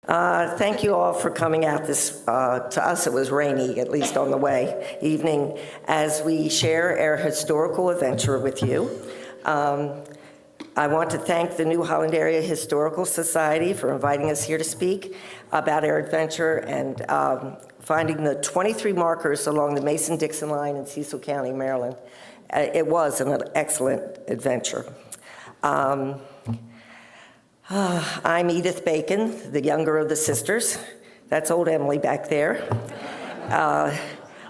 Thank you all for coming out this, to us it was rainy, at least on the way, evening, as we share our historical adventure with you. I want to thank the New Holland Area Historical Society for inviting us here to speak about our adventure and finding the 23 markers along the Mason-Dixon line in Cecil County, Maryland. It was an excellent adventure. I'm Edith Bacon, the younger of the sisters. That's old Emily back there.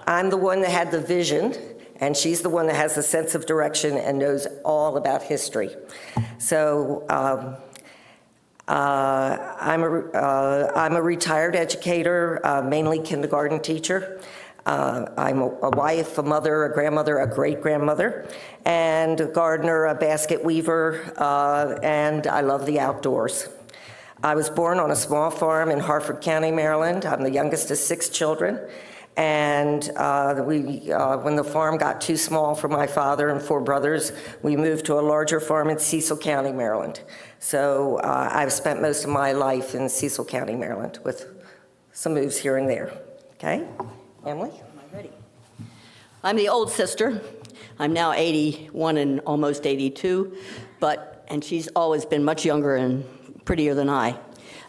I'm the one that had the vision, and she's the one that has the sense of direction and knows all about history. So I'm a retired educator, mainly kindergarten teacher. I'm a wife, a mother, a grandmother, a great-grandmother, and a gardener, a basket weaver, and I love the outdoors. I was born on a small farm in Harford County, Maryland. I'm the youngest of 6 children, and when the farm got too small for my father and 4 brothers, we moved to a larger farm in Cecil County, Maryland. So I've spent most of my life in Cecil County, Maryland, with some moves here and there. Okay? Emily? Am I ready? I'm the old sister. I'm now 81 and almost 82, and she's always been much younger and prettier than I.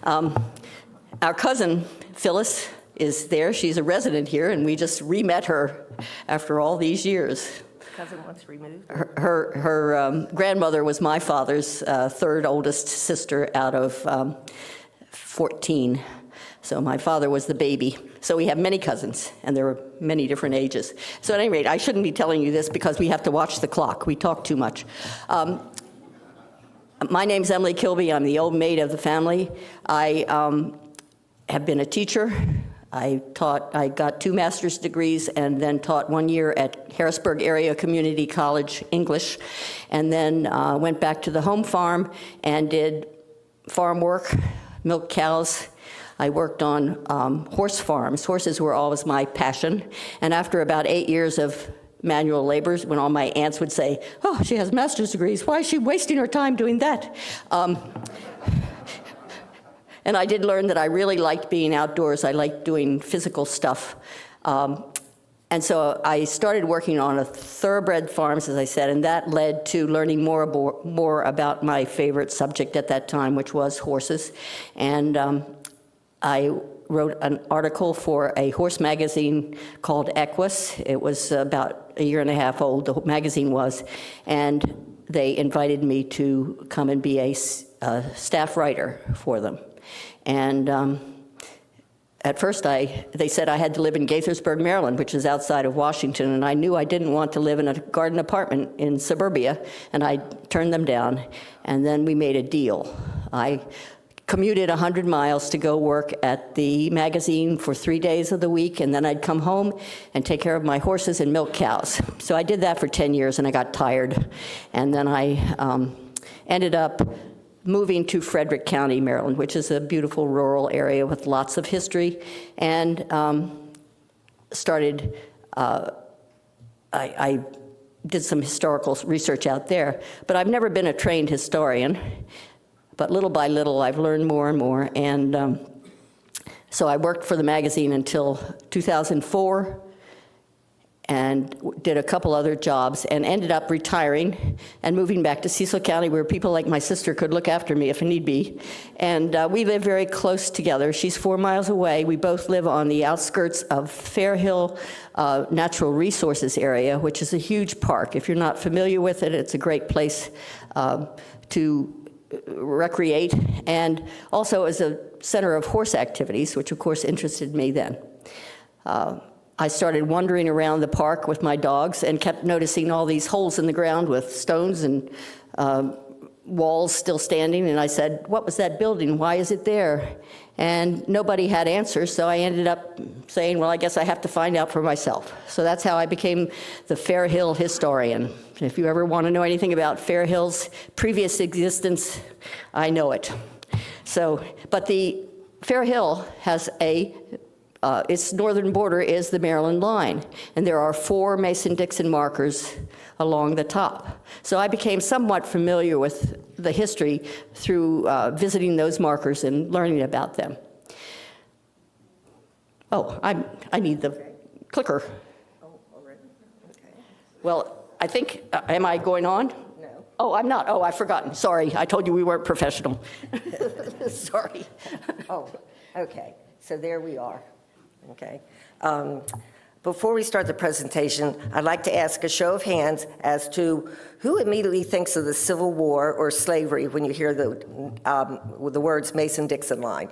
Our cousin, Phyllis, is there. She's a resident here, and we just re-met her after all these years. Cousin once removed? Her grandmother was my father's third oldest sister out of 14. So my father was the baby. So we have many cousins, and there were many different ages. So at any rate, I shouldn't be telling you this because we have to watch the clock. We talk too much. My name's Emily Kilby. I'm the old maid of the family. I have been a teacher. I got 2 master's degrees and then taught 1 year at Harrisburg Area Community College English, and then went back to the home farm and did farm work, milked cows. I worked on horse farms. Horses were always my passion. And after about 8 years of manual labor, when all my aunts would say, "Oh, she has master's degrees. Why is she wasting her time doing that?" And I did learn that I really liked being outdoors. I liked doing physical stuff. And so I started working on a thoroughbred farms, as I said, and that led to learning more about my favorite subject at that time, which was horses. And I wrote an article for a horse magazine called Equus. It was about a year and a half old, the magazine was, and they invited me to come and be a staff writer for them. And at first they said I had to live in Gaithersburg, Maryland, which is outside of Washington, and I knew I didn't want to live in a garden apartment in suburbia, and I turned them down, and then we made a deal. I commuted 100 miles to go work at the magazine for 3 days of the week, and then I'd come home and take care of my horses and milk cows. So I did that for 10 years, and I got tired. And then I ended up moving to Frederick County, Maryland, which is a beautiful rural area with lots of history, and started, I did some historical research out there, but I've never been a trained historian. But little by little, I've learned more and more. And so I worked for the magazine until 2004 and did a couple other jobs and ended up retiring and moving back to Cecil County, where people like my sister could look after me if need be. And we live very close together. She's 4 miles away. We both live on the outskirts of Fair Hill Natural Resources area, which is a huge park. If you're not familiar with it, it's a great place to recreate, and also as a center of horse activities, which of course interested me then. I started wandering around the park with my dogs and kept noticing all these holes in the ground with stones and walls still standing, and I said, "What was that building? Why is it there?" And nobody had answers, so I ended up saying, well, I guess I have to find out for myself. So that's how I became the Fair Hill historian. If you ever want to know anything about Fair Hill's previous existence, I know it. So, but the Fair Hill has its northern border is the Maryland line, and there are 4 Mason-Dixon markers along the top. So I became somewhat familiar with the history through visiting those markers and learning about them. Oh, I need the clicker. Oh, already? Okay. Well, I think, am I going on? No. Oh, I'm not. Oh, I've forgotten. Sorry, I told you we weren't professional. Sorry. Oh, okay. So there we are. Okay. Before we start the presentation, I'd like to ask a show of hands as to who immediately thinks of the Civil War or slavery when you hear the words Mason-Dixon line.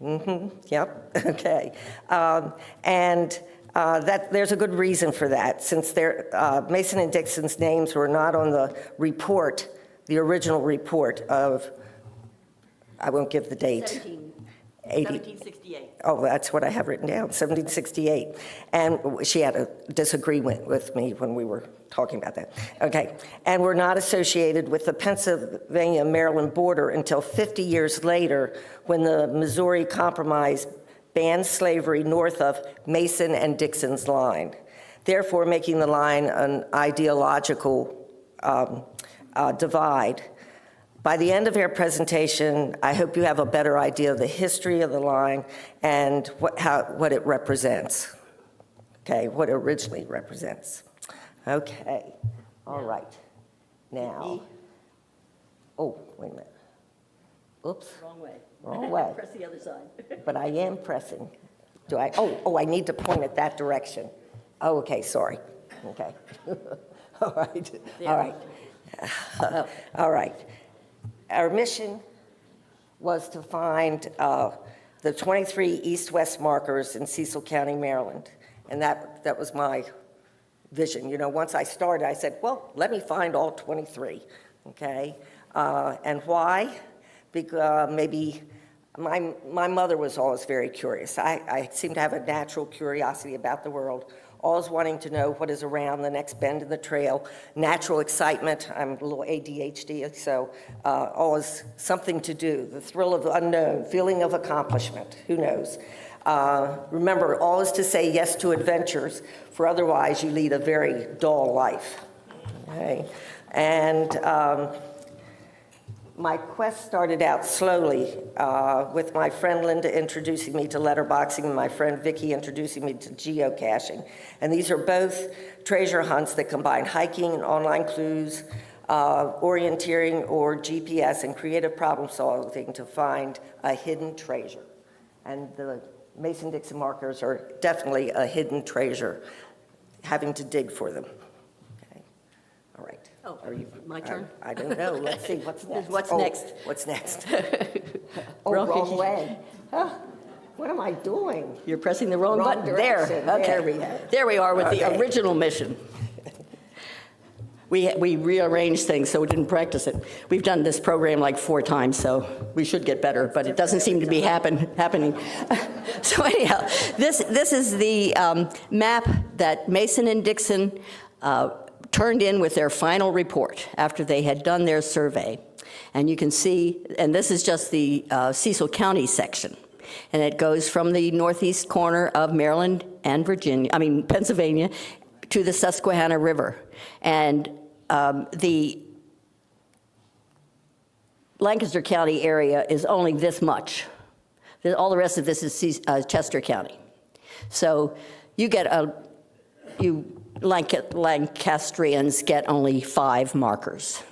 Yep, okay. That there's a good reason for that, since Mason and Dixon's names were not on the report, the original report of, I won't give the date. 1768. Oh, that's what I have written down, 1768. And she had a disagreement with me when we were talking about that. Okay. And were not associated with the Pennsylvania-Maryland border until 50 years later, when the Missouri Compromise banned slavery north of Mason and Dixon's line, therefore making the line an ideological divide. By the end of our presentation, I hope you have a better idea of the history of the line and what it represents. Okay, what it originally represents. Okay, all right. Now, oh, wait a minute. Oops. Wrong way. Wrong way. Press the other side. But I am pressing. Do I? Oh, I need to point at that direction. Oh, okay, sorry. Okay. All right, all right. All right. Our mission was to find the 23 east-west markers in Cecil County, Maryland. And that was my vision. You know, once I started, I said, well, let me find all 23, okay? And why? Because maybe my mother was always very curious. I seem to have a natural curiosity about the world, always wanting to know what is around the next bend in the trail, natural excitement. I'm a little ADHD, so always something to do, the thrill of the unknown, feeling of accomplishment, who knows. Remember, always to say yes to adventures, for otherwise you lead a very dull life. Okay? And my quest started out slowly with my friend Linda introducing me to letterboxing and my friend Vicki introducing me to geocaching. And these are both treasure hunts that combine hiking and online clues, orienteering or GPS, and creative problem solving to find a hidden treasure. And the Mason-Dixon markers are definitely a hidden treasure, having to dig for them. Okay, all right. Oh, are you, my turn? I don't know. Let's see. What's next? What's next? What's next? Oh, wrong way. Huh? What am I doing? You're pressing the wrong button. Direction. There. Okay. There we go. There we are with Okay. the original mission. We rearranged things, so we didn't practice it. We've done this program like 4 times, so we should get better, but it doesn't seem to be happening. So anyhow, this is the map that Mason and Dixon turned in with their final report after they had done their survey. And you can see, and this is just the Cecil County section. And it goes from the northeast corner of Maryland and Pennsylvania, to the Susquehanna River. And the Lancaster County area is only this much. All the rest of this is Chester County. So you get Lancastrians get only 5 markers.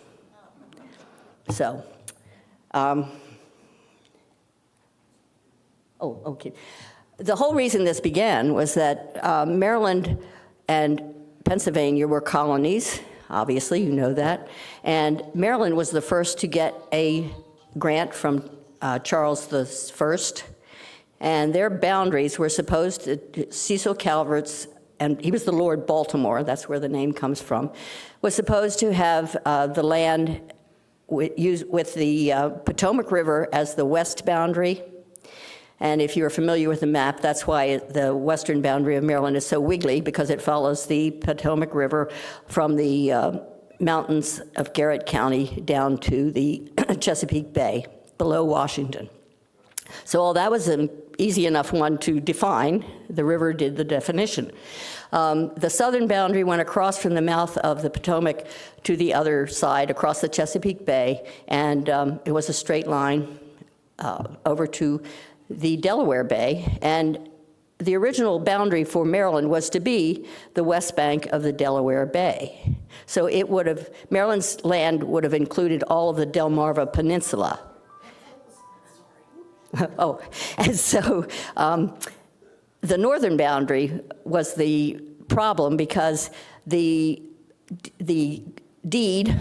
So, okay. The whole reason this began was that Maryland and Pennsylvania were colonies, obviously, you know that, and Maryland was the first to get a grant from Charles I, and their boundaries were supposed to, Cecil Calvert's, and he was the Lord Baltimore, that's where the name comes from, was supposed to have the land with the Potomac River as the west boundary. And if you're familiar with the map, that's why the western boundary of Maryland is so wiggly, because it follows the Potomac River from the mountains of Garrett County down to the Chesapeake Bay below Washington. So all that was an easy enough one to define. The river did the definition. The southern boundary went across from the mouth of the Potomac to the other side, across the Chesapeake Bay, and it was a straight line over to the Delaware Bay. And the original boundary for Maryland was to be the west bank of the Delaware Bay. So it would have, Maryland's land would have included all of the Delmarva Peninsula. Oh, and so the northern boundary was the problem because the deed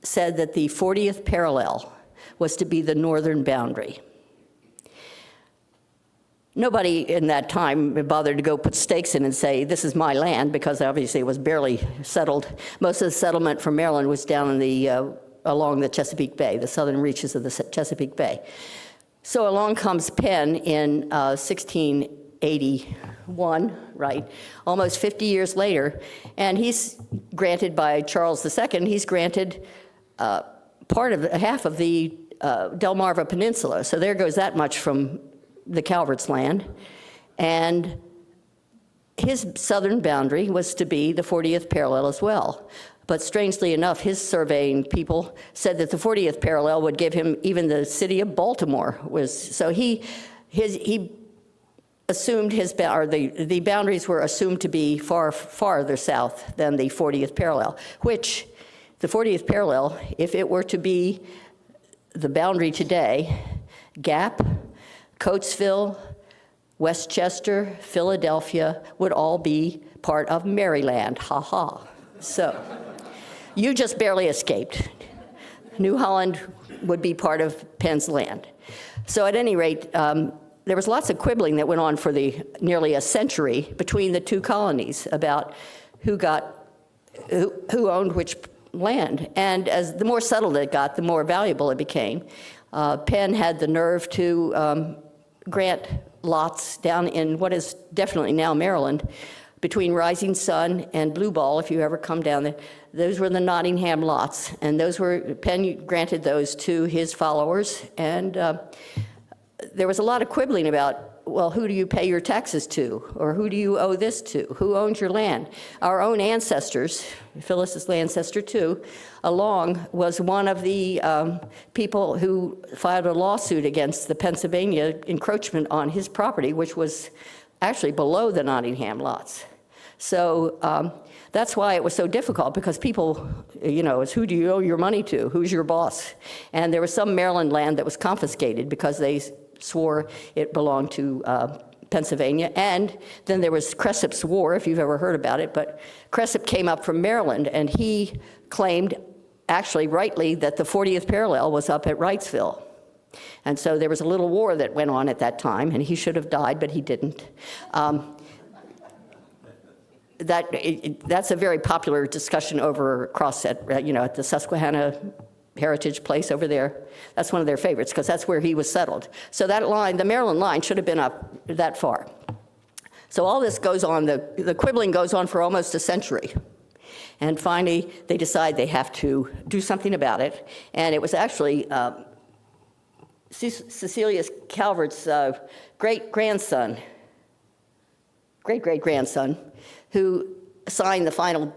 said that the 40th parallel was to be the northern boundary. Nobody in that time bothered to go put stakes in and say, this is my land, because obviously it was barely settled. Most of the settlement from Maryland was down in the, along the Chesapeake Bay, the southern reaches of the Chesapeake Bay. So along comes Penn in 1681, right, almost 50 years later, and he's granted by Charles II, he's granted half of the Delmarva Peninsula. So there goes that much from the Calvert's land, and his southern boundary was to be the 40th parallel as well. But strangely enough, his surveying people said that the 40th parallel would give him even the city of Baltimore. So he assumed the boundaries were assumed to be farther south than the 40th parallel, which the 40th parallel, if it were to be the boundary today, Gap, Coatesville, Westchester, Philadelphia would all be part of Maryland, ha-ha. So you just barely escaped. New Holland would be part of Penn's land. So at any rate, there was lots of quibbling that went on for nearly a century between the two colonies about who owned which land. And as the more settled it got, the more valuable it became. Penn had the nerve to grant lots down in what is definitely now Maryland, between Rising Sun and Blue Ball, if you ever come down there. Those were the Nottingham lots, and Penn granted those to his followers, and there was a lot of quibbling about, well, who do you pay your taxes to, or who do you owe this to? Who owns your land? Our own ancestors, Phyllis's ancestor too, was one of the people who filed a lawsuit against the Pennsylvania encroachment on his property, which was actually below the Nottingham lots. So that's why it was so difficult, because people, it's who do you owe your money to? Who's your boss? And there was some Maryland land that was confiscated because they swore it belonged to Pennsylvania. And then there was Cressip's War, if you've ever heard about it, but Cressip came up from Maryland, and he claimed, actually rightly, that the 40th parallel was up at Wrightsville. And so there was a little war that went on at that time, and he should have died, but he didn't. That's a very popular discussion over across at the Susquehanna Heritage Place over there. That's one of their favorites, because that's where he was settled. So that line, the Maryland line, should have been up that far. So all this goes on, the quibbling goes on for almost a century. And finally, they decide they have to do something about it. And it was actually Cecilia Calvert's great-great-grandson, who signed the final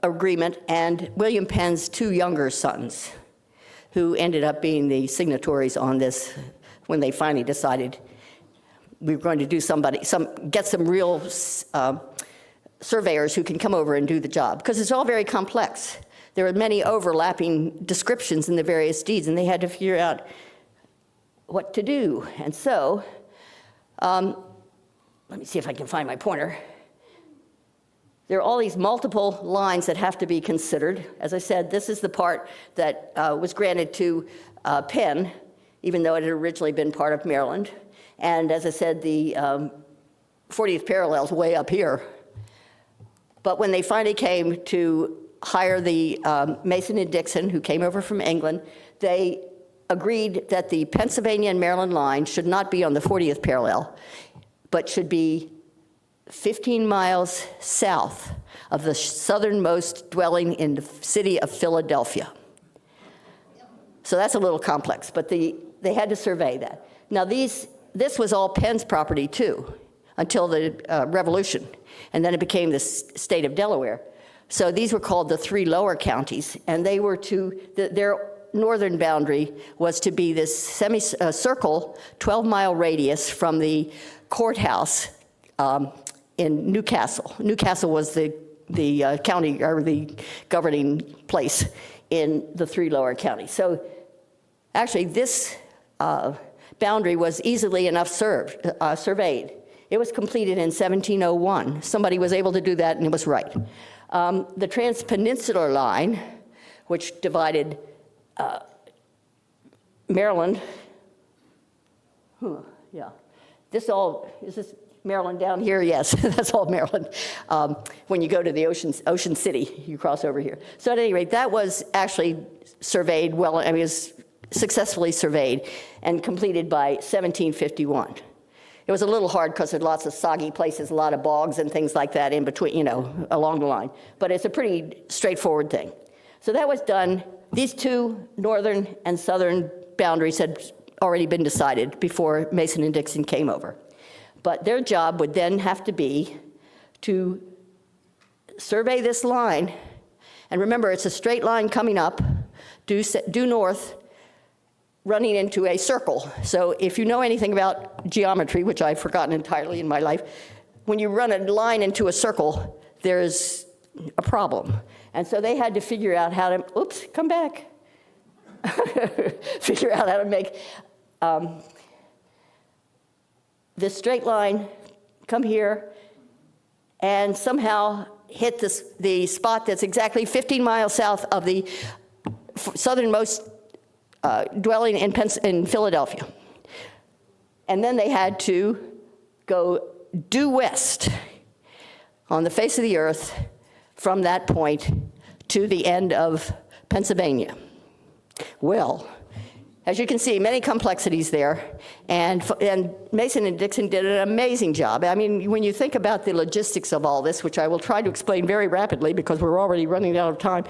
agreement, and William Penn's two younger sons, who ended up being the signatories on this when they finally decided we were going to do get some real surveyors who can come over and do the job, because it's all very complex. There are many overlapping descriptions in the various deeds, and they had to figure out what to do. And so, let me see if I can find my pointer. There are all these multiple lines that have to be considered. As I said, this is the part that was granted to Penn, even though it had originally been part of Maryland. And as I said, the 40th parallel is way up here. But when they finally came to hire the Mason and Dixon, who came over from England, they agreed that the Pennsylvania and Maryland line should not be on the 40th parallel, but should be 15 miles south of the southernmost dwelling in the city of Philadelphia. So that's a little complex, but they had to survey that. Now this was all Penn's property too, until the Revolution, and then it became the state of Delaware. So these were called the three lower counties, and they were northern boundary was to be this semicircle, 12-mile radius from the courthouse in Newcastle. Newcastle was the county, or the governing place in the 3 lower counties. So actually, this boundary was easily enough surveyed. It was completed in 1701. Somebody was able to do that, and it was right. The Transpeninsular line, which divided Maryland, is this Maryland down here? Yes, that's all Maryland. When you go to the Ocean City, you cross over here. So at any rate, that was actually surveyed well, I mean, it was successfully surveyed and completed by 1751. It was a little hard because there are lots of soggy places, a lot of bogs and things like that in between, along the line. But it's a pretty straightforward thing. So that was done. These 2 northern and southern boundaries had already been decided before Mason and Dixon came over. But their job would then have to be to survey this line. And remember, it's a straight line coming up, due north, running into a circle. So if you know anything about geometry, which I've forgotten entirely in my life, when you run a line into a circle, there's a problem. And so they had to figure out how to, oops, come back. Figure out how to make this straight line come here and somehow hit the spot that's exactly 15 miles south of the southernmost dwelling in Philadelphia. And then they had to go due west on the face of the earth from that point to the end of Pennsylvania. Well, as you can see, many complexities there, and Mason and Dixon did an amazing job. I mean, when you think about the logistics of all this, which I will try to explain very rapidly because we're already running out of time.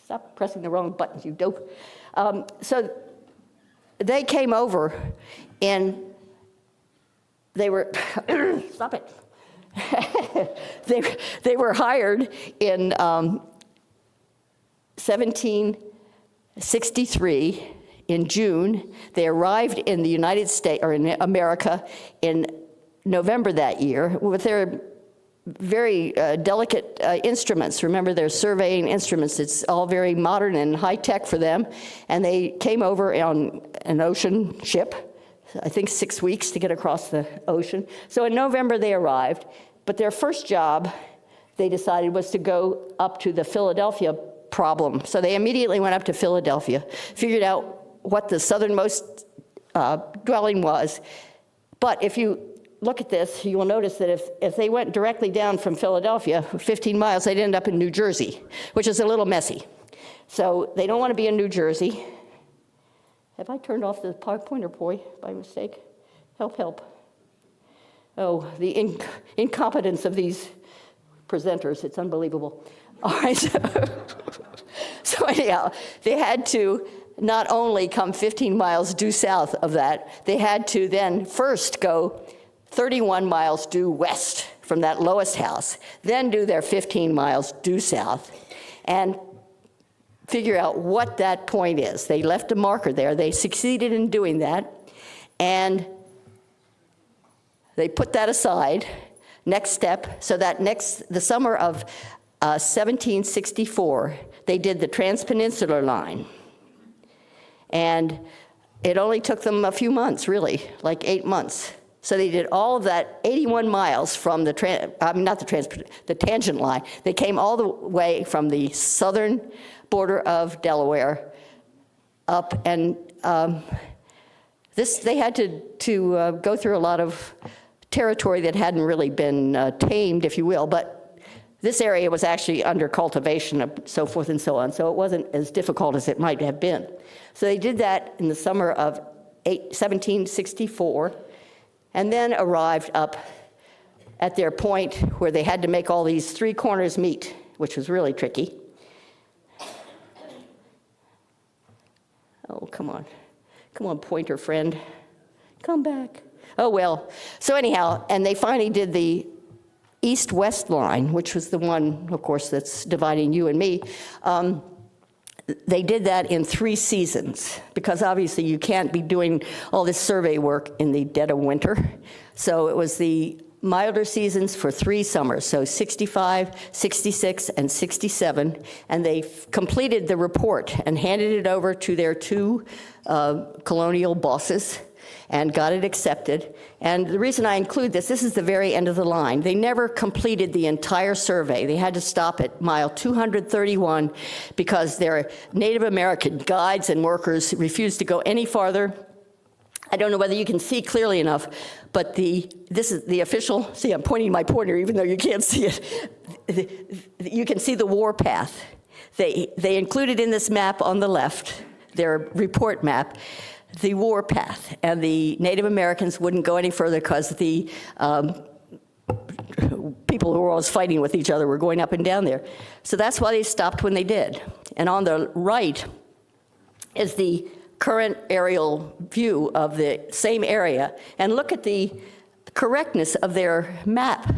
Stop pressing the wrong buttons, you dope. So they came over and they were, stop it. They were hired in 1763 in June. They arrived in the United States, or in America, in November that year with their very delicate instruments. Remember, they're surveying instruments. It's all very modern and high-tech for them. And they came over on an ocean ship, I think 6 weeks to get across the ocean. So in November they arrived, but their first job, they decided, was to go up to the Philadelphia problem. So they immediately went up to Philadelphia, figured out what the southernmost dwelling was. But if you look at this, you will notice that if they went directly down from Philadelphia, 15 miles, they'd end up in New Jersey, which is a little messy. So they don't want to be in New Jersey. Have I turned off the pointer boy by mistake? Help, help. Oh, the incompetence of these presenters, it's unbelievable. All right, so anyhow, they had to not only come 15 miles due south of that, they had to then first go 31 miles due west from that lowest house, then do their 15 miles due south, and figure out what that point is. They left a marker there. They succeeded in doing that, and they put that aside. Next step, so that the summer of 1764, they did the Transpeninsular line. And it only took them a few months, really, like 8 months. So they did all of that 81 miles from the tangent line. They came all the way from the southern border of Delaware up, and they had to go through a lot of territory that hadn't really been tamed, if you will, but this area was actually under cultivation and so forth and so on, so it wasn't as difficult as it might have been. So they did that in the summer of 1764, and then arrived up at their point where they had to make all these 3 corners meet, which was really tricky. Oh, come on. Come on, pointer friend. Come back. Oh, well. So anyhow, and they finally did the east-west line, which was the one, of course, that's dividing you and me. they did that in 3 seasons, because obviously you can't be doing all this survey work in the dead of winter. So it was the milder seasons for 3 summers, so 65, 66, and 67, and they completed the report and handed it over to their 2 colonial bosses and got it accepted. And the reason I include this is the very end of the line. They never completed the entire survey. They had to stop at mile 231 because their Native American guides and workers refused to go any farther. I don't know whether you can see clearly enough, but this is the official, see, I'm pointing my pointer even though you can't see it. You can see the warpath. They included in this map on the left, their report map, the warpath, and the Native Americans wouldn't go any further because the people who were always fighting with each other were going up and down there. So that's why they stopped when they did. And on the right is the current aerial view of the same area, and look at the correctness of their map.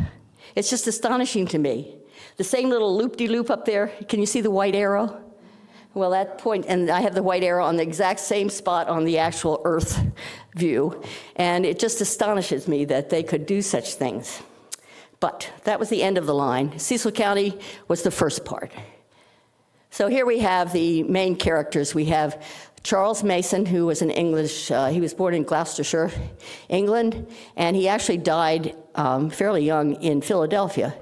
It's just astonishing to me. The same little loop-de-loop up there, can you see the white arrow? Well, that point, and I have the white arrow on the exact same spot on the actual Earth view, and it just astonishes me that they could do such things. But that was the end of the line. Cecil County was the first part. So here we have the main characters. We have Charles Mason, who was an English, he was born in Gloucestershire, England, and he actually died fairly young in Philadelphia.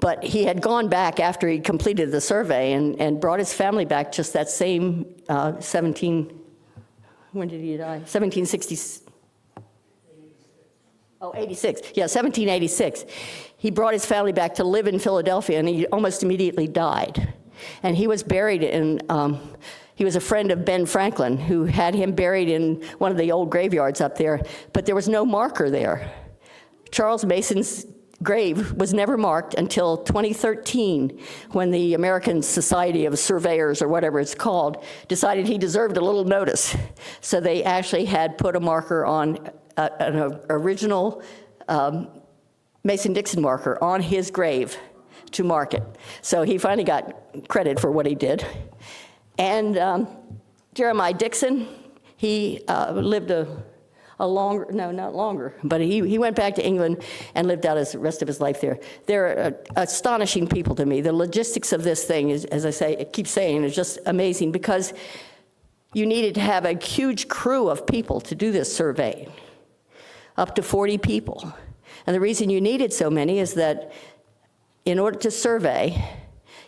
But he had gone back after he completed the survey and brought his family back just that same when did he die? 1760. Oh, 86. Yeah, 1786. He brought his family back to live in Philadelphia, and he almost immediately died. And he was buried in, he was a friend of Ben Franklin, who had him buried in one of the old graveyards up there, but there was no marker there. Charles Mason's grave was never marked until 2013, when the American Society of Surveyors, or whatever it's called, decided he deserved a little notice. So they actually had put a marker on, an original Mason-Dixon marker on his grave to mark it. So he finally got credit for what he did. And Jeremiah Dixon, he lived a longer, no, not longer, but he went back to England and lived out the rest of his life there. They're astonishing people to me. The logistics of this thing is, as I keep saying, is just amazing, because you needed to have a huge crew of people to do this survey, up to 40 people. And the reason you needed so many is that in order to survey,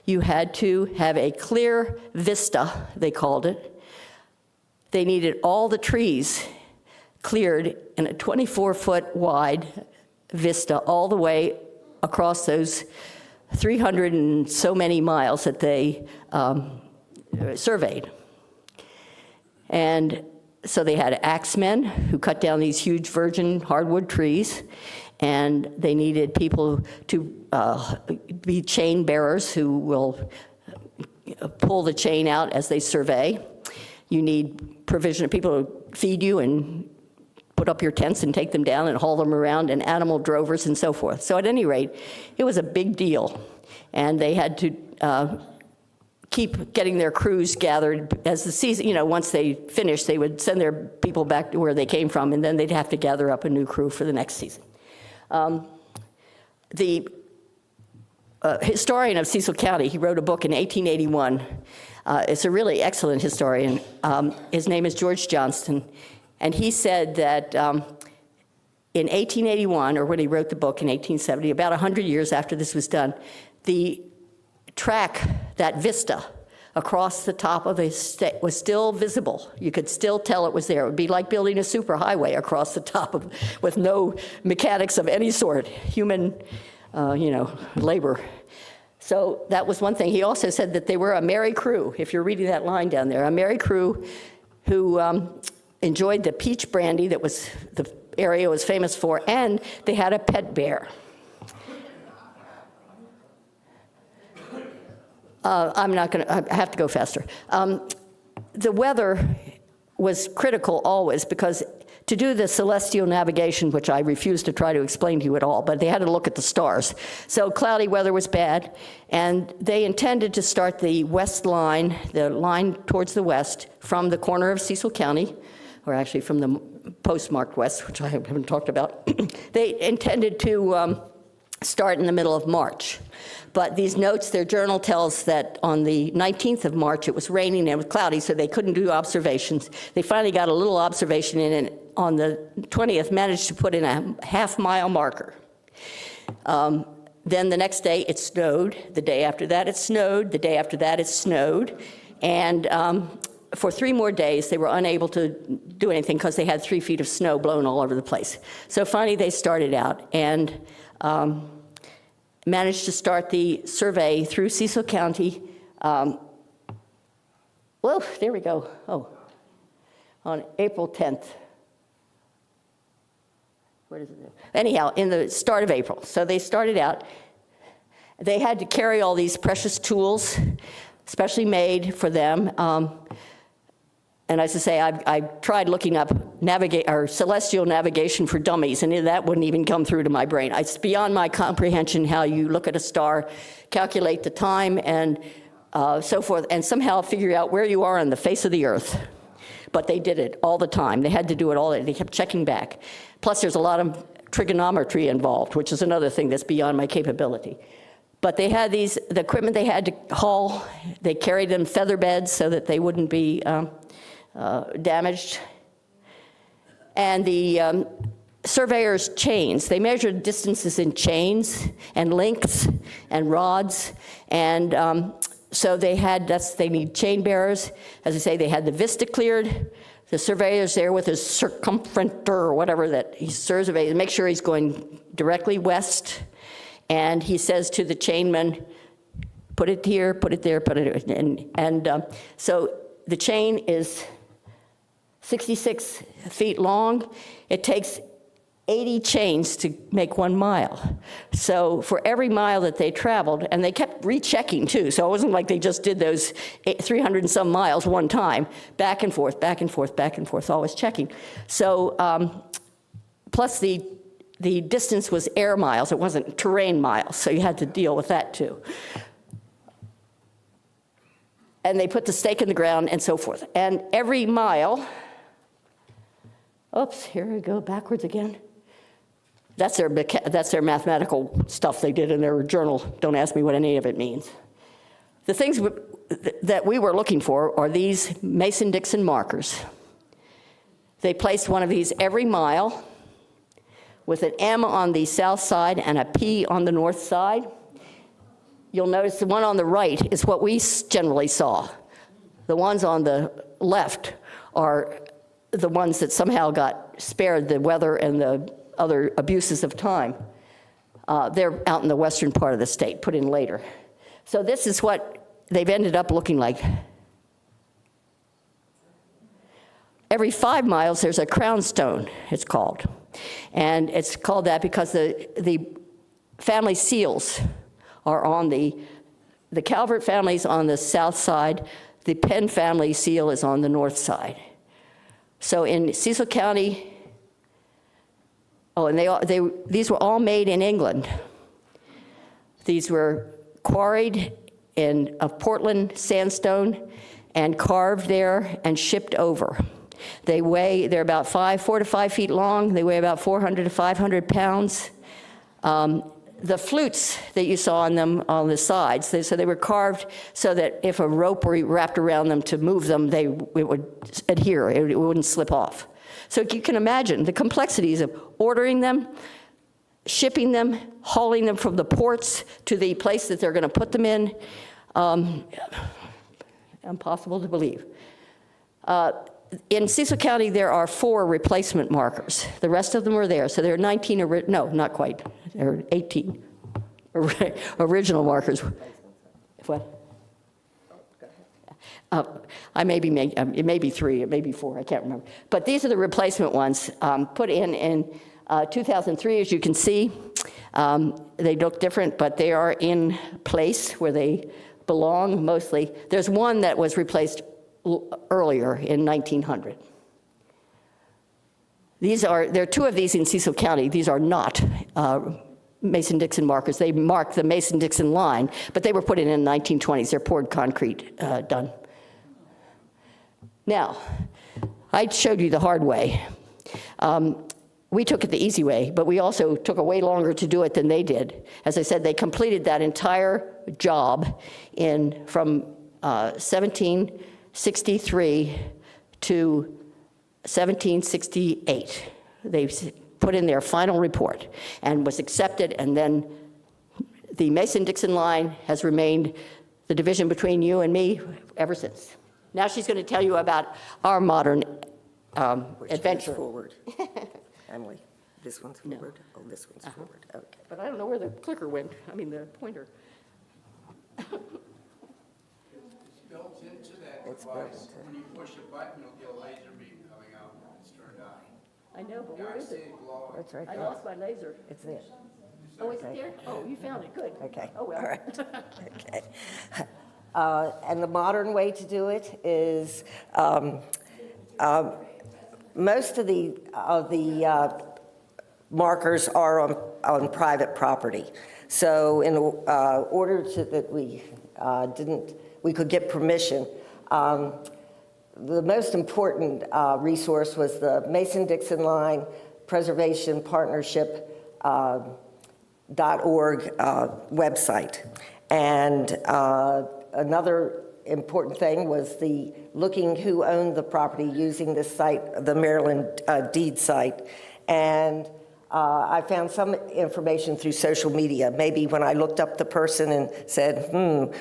you had to have a clear vista, they called it. They needed all the trees cleared in a 24-foot wide vista all the way across those 300 and so many miles that they surveyed. And so they had axemen who cut down these huge virgin hardwood trees, and they needed people to be chain bearers who will pull the chain out as they survey. You need provision of people to feed you and put up your tents and take them down and haul them around, and animal drovers and so forth. So at any rate, it was a big deal. And they had to keep getting their crews gathered as the season, once they finished, they would send their people back to where they came from, and then they'd have to gather up a new crew for the next season. The historian of Cecil County, he wrote a book in 1881. It's a really excellent historian. His name is George Johnston. And he said that in 1881, or when he wrote the book in 1870, about 100 years after this was done, the track, that vista across the top of the state was still visible. You could still tell it was there. It would be like building a superhighway across the top of, with no mechanics of any sort, human, labor. So that was one thing. He also said that they were a merry crew, if you're reading that line down there, a merry crew who enjoyed the peach brandy that was the area was famous for, and they had a pet bear. I have to go faster. The weather was critical always, because to do the celestial navigation, which I refuse to try to explain to you at all, but they had to look at the stars. So cloudy weather was bad, and they intended to start the west line, the line towards the west, from the corner of Cecil County, or actually from the postmarked west, which I haven't talked about. They intended to start in the middle of March. But these notes, their journal tells that on the 19th of March, it was raining and it was cloudy, so they couldn't do observations. They finally got a little observation in, and on the 20th managed to put in a half-mile marker. Then the next day, it snowed. The day after that, it snowed. The day after that, it snowed. And for 3 more days, they were unable to do anything because they had 3 feet of snow blown all over the place. So finally, they started out and managed to start the survey through Cecil County. Well, there we go. Oh, on April 10th. What is it? Anyhow, in the start of April. So they started out. They had to carry all these precious tools, specially made for them. And as I say, I tried looking up celestial navigation for dummies, and that wouldn't even come through to my brain. It's beyond my comprehension how you look at a star, calculate the time, and so forth, and somehow figure out where you are on the face of the earth. But they did it all the time. They had to do it all. They kept checking back. Plus, there's a lot of trigonometry involved, which is another thing that's beyond my capability. But they had the equipment they had to haul. They carried them feather beds so that they wouldn't be damaged. And the surveyors' chains, they measured distances in chains and lengths and rods. And so they need chain bearers. As I say, they had the vista cleared. The surveyor's there with his circumferenter or whatever that he surveys, make sure he's going directly west. And he says to the chainman, put it here, put it there, put it, and so the chain is 66 feet long. It takes 80 chains to make 1 mile. So for every mile that they traveled, and they kept rechecking too, so it wasn't like they just did those 300 and some miles one time, back and forth, back and forth, back and forth, always checking. So plus the distance was air miles, it wasn't terrain miles, so you had to deal with that too. And they put the stake in the ground and so forth. And every mile, oops, here we go, backwards again. That's their mathematical stuff they did in their journal. Don't ask me what any of it means. The things that we were looking for are these Mason-Dixon markers. They placed one of these every mile with an M on the south side and a P on the north side. You'll notice the one on the right is what we generally saw. The ones on the left are the ones that somehow got spared the weather and the other abuses of time. They're out in the western part of the state, put in later. So this is what they've ended up looking like. Every 5 miles, there's a crown stone, it's called. And it's called that because the family seals are on the Calvert family's on the south side, the Penn family seal is on the north side. So in Cecil County, and these were all made in England. These were quarried of Portland sandstone and carved there and shipped over. They're about 4 to 5 feet long. They weigh about 400 to 500 pounds. The flutes that you saw on them on the sides, so they were carved so that if a rope were wrapped around them to move them, it would adhere, it wouldn't slip off. So you can imagine the complexities of ordering them, shipping them, hauling them from the ports to the place that they're going to put them in. Impossible to believe. In Cecil County, there are 4 replacement markers. The rest of them are there. So there are 19, no, not quite. There are 18 original markers. What? It may be 3, it may be 4, I can't remember. But these are the replacement ones put in 2003, as you can see. They look different, but they are in place where they belong mostly. There's one that was replaced earlier in 1900. There are two of these in Cecil County. These are not Mason-Dixon markers. They mark the Mason-Dixon line, but they were put in the 1920s. They're poured concrete done. Now, I showed you the hard way. We took it the easy way, but we also took a way longer to do it than they did. As I said, they completed that entire job from 1763 to 1768. They put in their final report and was accepted, and then the Mason-Dixon line has remained the division between you and me ever since. Now she's going to tell you about our modern adventure. Forward. Emily, this one's forward? Oh, this one's forward, okay. But I don't know where the clicker went, the pointer. It's built into that device. When you push a button, you'll get a laser beam coming out when it's turned on. I know, but Yeah, where I is see it? it glowing. That's right I there. lost my laser. It's there. Oh, is it there? Oh, you found it, good. Okay. Oh, well. All right. Okay. And the modern way to do it is most of the markers are on private property. So in order that we could get permission, the most important resource was the Mason-Dixon Line Preservation Partnership .org website. And another important thing was the looking who owned the property using this site, the Maryland deed site. And I found some information through social media. Maybe when I looked up the person and said,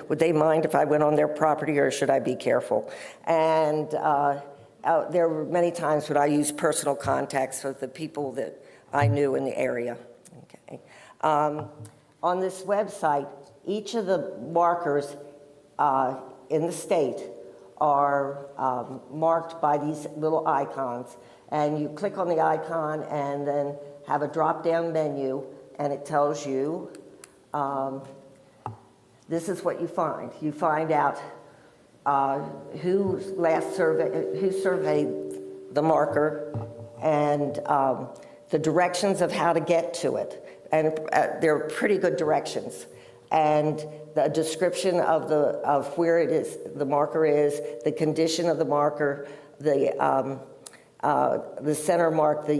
would they mind if I went on their property or should I be careful? And there were many times when I used personal contacts with the people that I knew in the area. Okay. On this website, each of the markers in the state are marked by these little icons. And you click on the icon and then have a drop-down menu, and it tells you this is what you find. You find out who surveyed the marker and the directions of how to get to it. And they're pretty good directions. And the description of where it is, the marker is, the condition of the marker, the center mark, the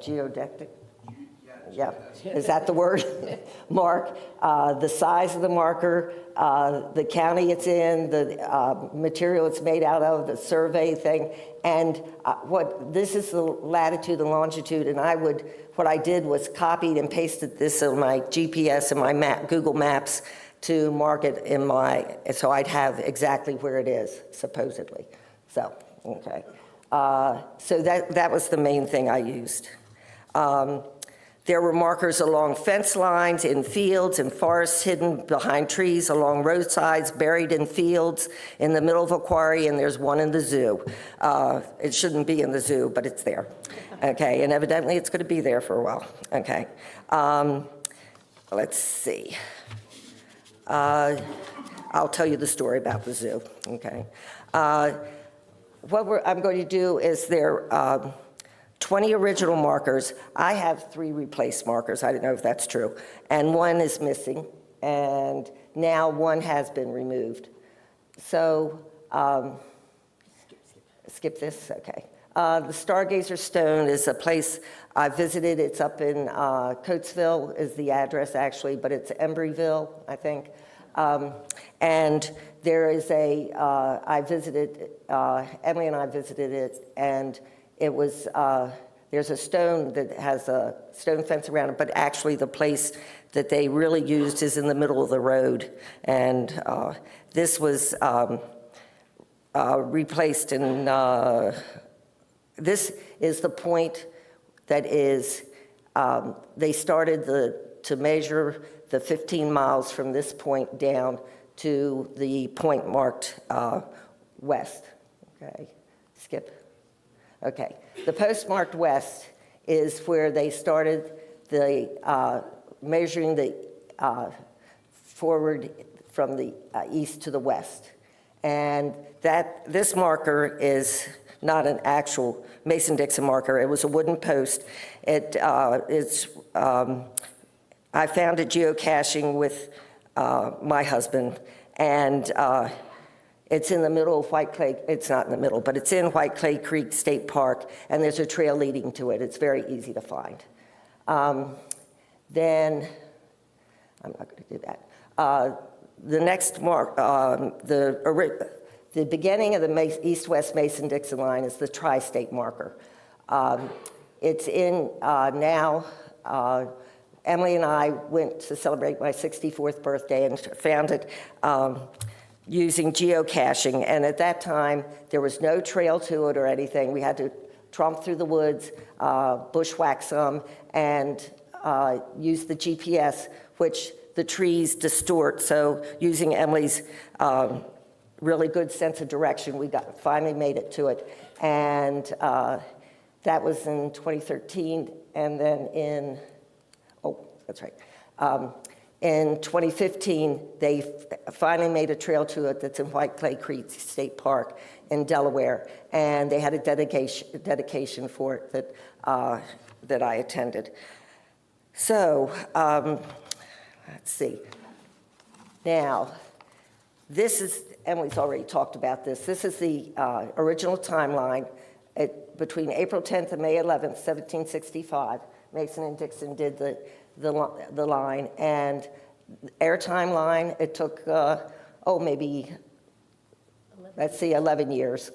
geodectic. Yeah, is that the word? Mark, the size of the marker, the county it's in, the material it's made out of, the survey thing, and this is the latitude and longitude, and what I did was copied and pasted this on my GPS and my Google Maps to mark it so I'd have exactly where it is, supposedly. So, okay. So that was the main thing I used. There were markers along fence lines, in fields, in forests, hidden behind trees, along roadsides, buried in fields, in the middle of a quarry, and there's one in the zoo. It shouldn't be in the zoo, but it's there. Okay, and evidently it's going to be there for a while. Okay. Let's see. I'll tell you the story about the zoo. Okay. What I'm going to do is there 20 original markers. I have 3 replaced markers. I don't know if that's true. And one is missing, and now one has been removed. So, skip this, okay. The Stargazer Stone is a place I visited. It's up in Coatesville is the address actually, but it's Embryville, I think. And there is I visited, Emily and I visited it, and it was, there's a stone that has a stone fence around it, but actually the place that they really used is in the middle of the road. And this was replaced in, this is the point that is, they started to measure the 15 miles from this point down to the point marked west. Okay, skip. Okay, the post marked west is where they started the measuring the forward from the east to the west. And this marker is not an actual Mason-Dixon marker. It was a wooden post. I found it geocaching with my husband, and it's in the middle of White Clay. It's not in the middle, but it's in White Clay Creek State Park, and there's a trail leading to it. It's very easy to find. Then, I'm not going to do that. The next mark, the beginning of the east-west Mason-Dixon line is the tri-state marker. It's in now. Emily and I went to celebrate my 64th birthday and found it using geocaching. And at that time, there was no trail to it or anything. We had to tromp through the woods, bushwhack some, and use the GPS, which the trees distort. So using Emily's really good sense of direction, we finally made it to it. And that was in 2013. And then that's right. In 2015, they finally made a trail to it that's in White Clay Creek State Park in Delaware, and they had a dedication for it that I attended. So let's see. Now, this is, Emily's already talked about this. This is the original timeline between April 10th and May 11th, 1765. Mason and Dixon did the line, and air timeline, it took, maybe, let's see, 11 years.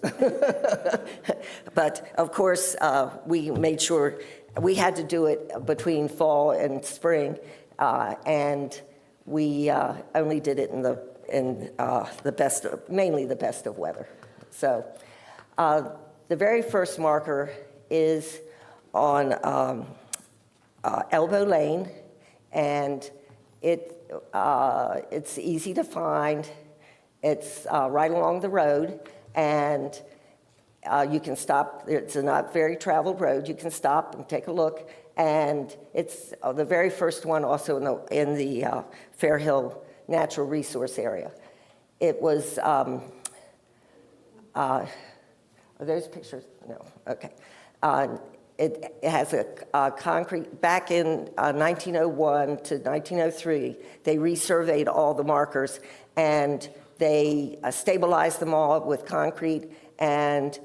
But of course, we made sure we had to do it between fall and spring, and we only did it in the best, mainly the best of weather. So the very first marker is on Elbow Lane, and it's easy to find. It's right along the road, and you can stop. It's a not very traveled road. You can stop and take a look, and it's the very first one also in the Fair Hill Natural Resource Area. It was, are those pictures? No, okay. It has a concrete, back in 1901 to 1903, they resurveyed all the markers, and they stabilized them all with concrete, and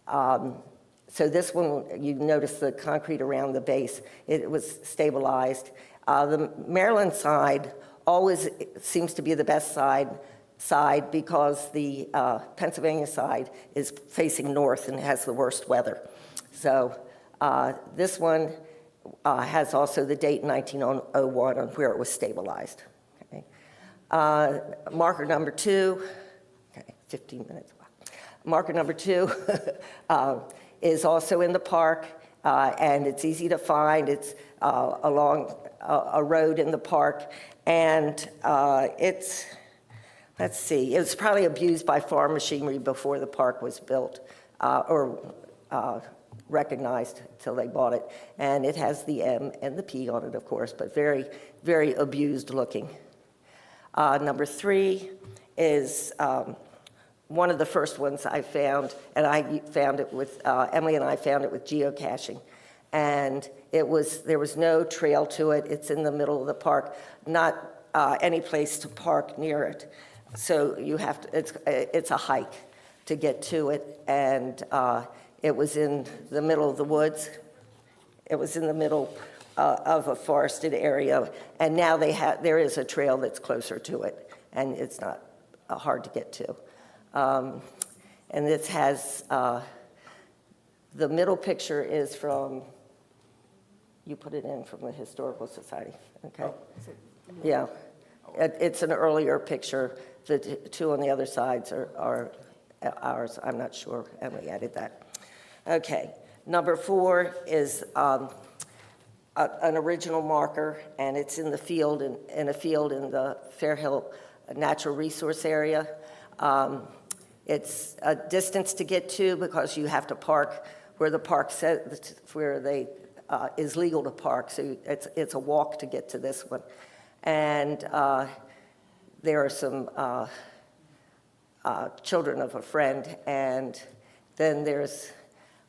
so this one, you notice the concrete around the base, it was stabilized. The Maryland side always seems to be the best side because the Pennsylvania side is facing north and has the worst weather. So this one has also the date 1901 on where it was stabilized. Okay. Marker number 2, okay, 15 minutes. Marker number 2 is also in the park, and it's easy to find. It's along a road in the park, and it's, let's see, it was probably abused by farm machinery before the park was built, or recognized till they bought it. And it has the M and the P on it, of course, but very, very abused looking. Number 3 is one of the first ones I found, and I found it with, Emily and I found it with geocaching. And there was no trail to it. It's in the middle of the park, not any place to park near it. So you have to, it's a hike to get to it, and it was in the middle of the woods. It was in the middle of a forested area, and now there is a trail that's closer to it, and it's not hard to get to. And this has, the middle picture is from, you put it in from the Historical Society, okay? Yeah, it's an earlier picture. The two on the other sides are ours. I'm not sure Emily added that. Okay, number 4 is an original marker, and it's in the field, in a field in the Fair Hill Natural Resource Area. It's a distance to get to because you have to park where the park says, where they is legal to park. So it's a walk to get to this one, and there are some children of a friend. And then there's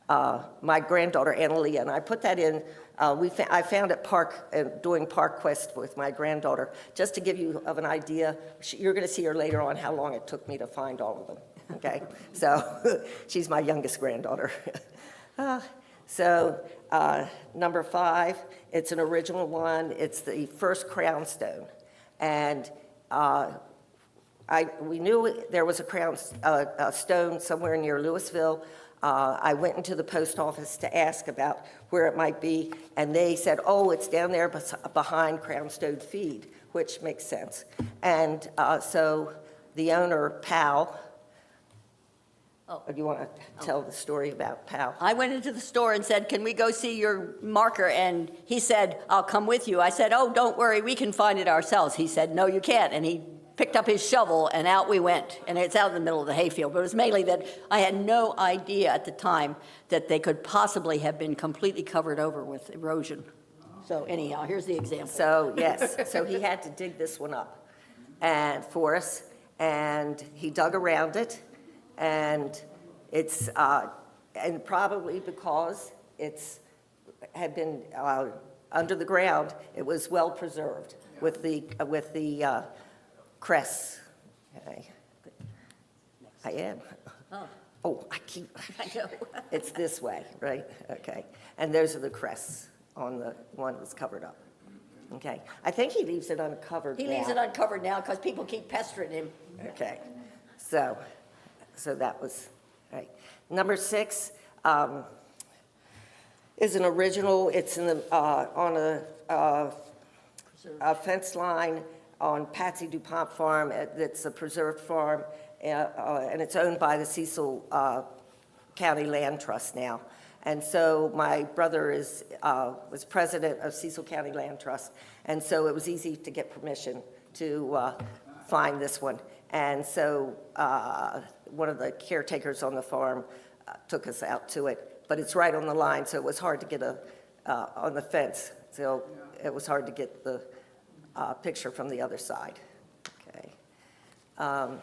my granddaughter, Annalia, and I put that in. I found it doing Park Quest with my granddaughter, just to give you of an idea. You're going to see her later on how long it took me to find all of them. Okay, so she's my youngest granddaughter. Number 5, it's an original one. It's the first crown stone, and we knew there was a stone somewhere near Louisville. I went into the post office to ask about where it might be, and they said, oh, it's down there behind Crownstone Feed, which makes sense. And so the owner, Pal, do you want to tell the story about Pal? I went into the store and said, can we go see your marker? And he said, I'll come with you. I said, oh, don't worry, we can find it ourselves. He said, no, you can't. And he picked up his shovel, and out we went. And it's out in the middle of the hayfield. But it was mainly that I had no idea at the time that they could possibly have been completely covered over with erosion. So anyhow, here's the example. So, yes, so he had to dig this one up for us, and he dug around it, and it's, and probably because had been under the ground, it was well preserved with the crests. Okay. I am. Oh, I know. It's this way, right? Okay. And those are the crests on the one that's covered up. Okay. I think he leaves it uncovered He leaves it uncovered now because people keep pestering him. Okay. So that was, right. Number 6 is an original. It's in the, on a fence line on Patsy DuPont Farm. It's a preserved farm, and it's owned by the Cecil County Land Trust now. And so my brother was president of Cecil County Land Trust, and so it was easy to get permission to find this one. And so one of the caretakers on the farm took us out to it, but it's right on the line, so it was hard to get on the fence. So it was hard to get the picture from the other side. Okay. All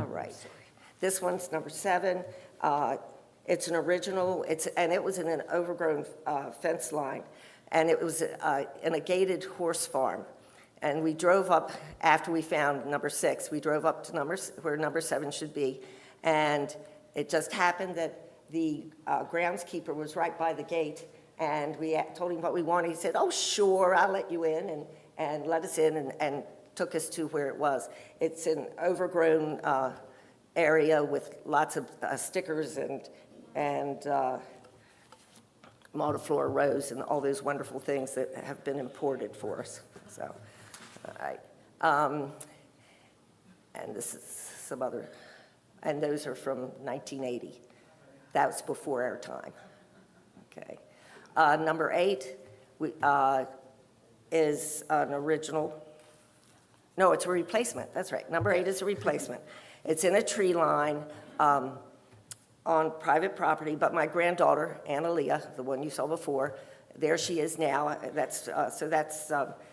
right. This one's number 7. It's an original. And it was in an overgrown fence line, and it was in a gated horse farm. And we drove up after we found number 6. We drove up to where number 7 should be, and it just happened that the groundskeeper was right by the gate. And we told him what we wanted. He said, oh, sure, I'll let you in, and let us in, and took us to where it was. It's an overgrown area with lots of stickers and multiflora rose and all those wonderful things that have been imported for us. So, all right. And this is some other, and those are from 1980. That was before our time. Okay. Number 8 is an original. No, it's a replacement. That's right. Number 8 is a replacement. It's in a tree line on private property, but my granddaughter, Annalia, the one you saw before, there she is now.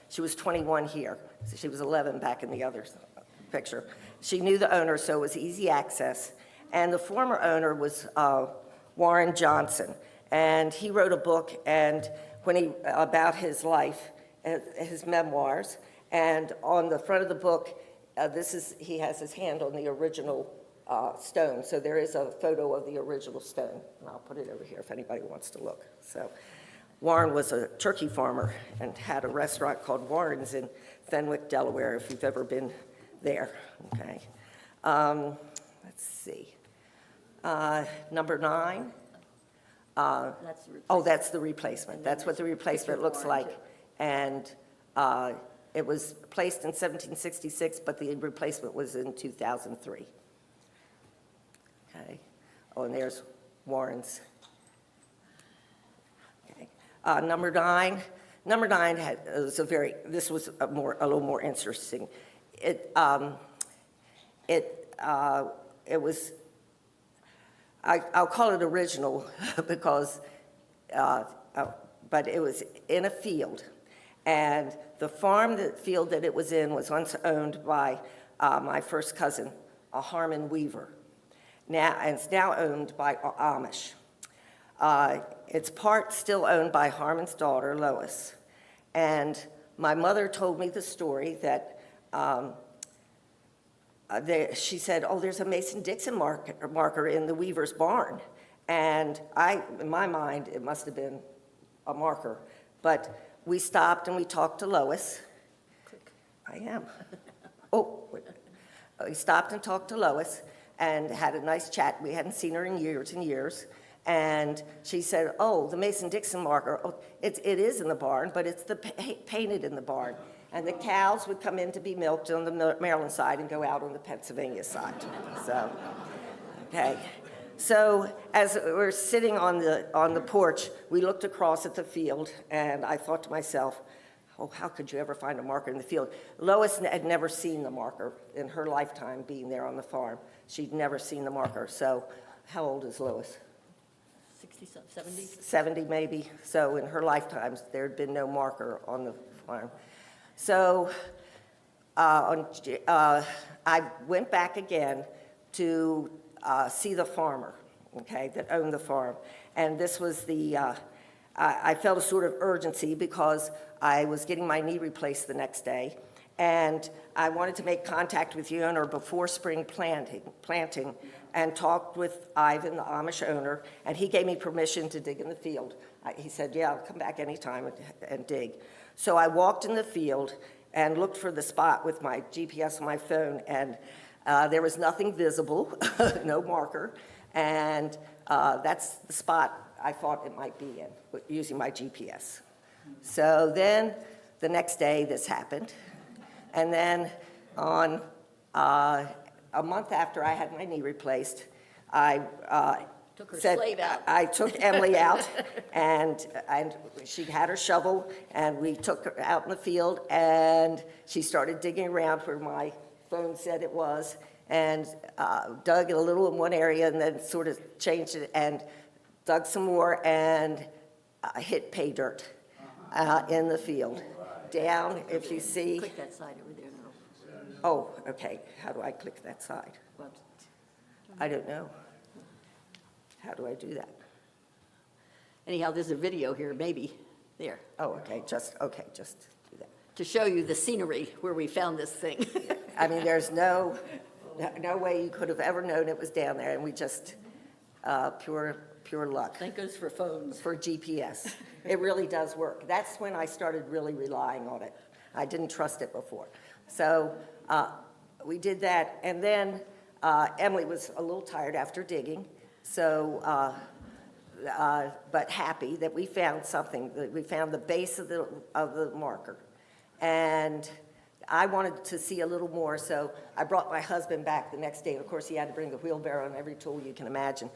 She was 21 here. So she was 11 back in the other picture. She knew the owner, so it was easy access. And the former owner was Warren Johnson. And he wrote a book about his life, his memoirs. And on the front of the book, he has his hand on the original stone. So there is a photo of the original stone. And I'll put it over here if anybody wants to look. So Warren was a turkey farmer and had a restaurant called Warren's in Fenwick, Delaware, if you've ever been there. Okay. Let's see. Number 9. That's the replacement. That's what the replacement looks like. And it was placed in 1766, but the replacement was in 2003. Okay. Oh, and there's Warren's. Okay. Number 9. Number 9 was this was a little more interesting. It was, I'll call it original because, but it was in a field. And the field that it was in was once owned by my first cousin, a Harmon Weaver. And it's now owned by Amish. It's part still owned by Harmon's daughter, Lois. And my mother told me the story that she said, oh, there's a Mason-Dixon marker in the Weaver's barn. And in my mind, it must have been a marker. But we stopped and we talked to Lois. I am. Oh, wait. We stopped and talked to Lois and had a nice chat. We hadn't seen her in years and years. And she said, oh, the Mason-Dixon marker, oh, it is in the barn, but it's painted in the barn. And the cows would come in to be milked on the Maryland side and go out on the Pennsylvania side. So, okay. So as we're sitting on the porch, we looked across at the field, and I thought to myself, oh, how could you ever find a marker in the field? Lois had never seen the marker in her lifetime being there on the farm. She'd never seen the marker. So how old is Lois? 60, 70? 70 maybe. So in her lifetimes, there had been no marker on the farm. So I went back again to see the farmer, okay, that owned the farm. And this was I felt a sort of urgency because I was getting my knee replaced the next day. And I wanted to make contact with the owner before spring planting and talked with Ivan, the Amish owner, and he gave me permission to dig in the field. He said, yeah, I'll come back anytime and dig. So I walked in the field and looked for the spot with my GPS on my phone, and there was nothing visible, no marker, and that's the spot I thought it might be in, using my GPS. So then the next day this happened. And then on a month after I had my knee replaced, I Took her slave out. I took Emily out, and she had her shovel, and we took her out in the field, and she started digging around where my phone said it was, and dug a little in one area, and then sort of changed it, and dug some more, and hit pay dirt in the field. Down, if you see. Click that side over there, Earl. Oh, okay. How do I click that side? Well, I don't know. How do I do that? anyhow, there's a video here, maybe, there, Oh, okay, just do that. to show you the scenery where we found this thing. I mean, there's no way you could have ever known it was down there, and we just, pure luck Thank goodness for phones. for GPS. It really does work. That's when I started really relying on it. I didn't trust it before. So we did that, and then Emily was a little tired after digging, so, but happy that we found something, that we found the base of the marker. And I wanted to see a little more, so I brought my husband back the next day. Of course, he had to bring the wheelbarrow and every tool you can imagine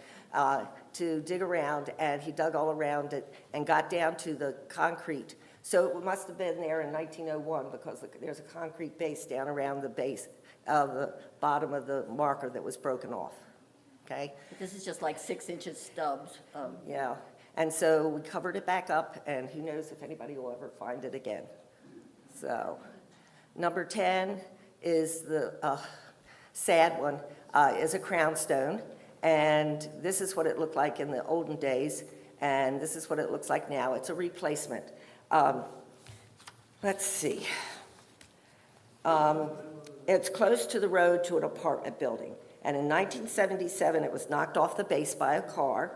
to dig around, and he dug all around it and got down to the concrete. So it must have been there in 1901 because there's a concrete base down around the base of the bottom of the marker that was broken off, okay? This is just like 6 inches stubs. Yeah, and so we covered it back up, and who knows if anybody will ever find it again. So, number 10 is the sad one, is a crown stone, and this is what it looked like in the olden days, and this is what it looks like now. It's a replacement. Let's see. It's close to the road to an apartment building, and in 1977 it was knocked off the base by a car,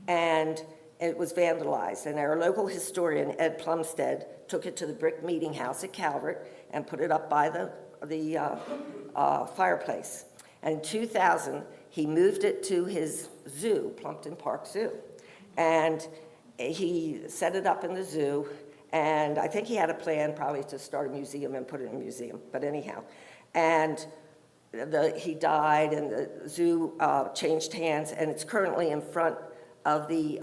and it was vandalized, and our local historian, Ed Plumstead, took it to the brick meeting house at Calvert and put it up by the fireplace. And in 2000, he moved it to his zoo, Plumpton Park Zoo. And he set it up in the zoo, and I think he had a plan probably to start a museum and put it in a museum, but anyhow. And he died, and the zoo changed hands, and it's currently in front of the,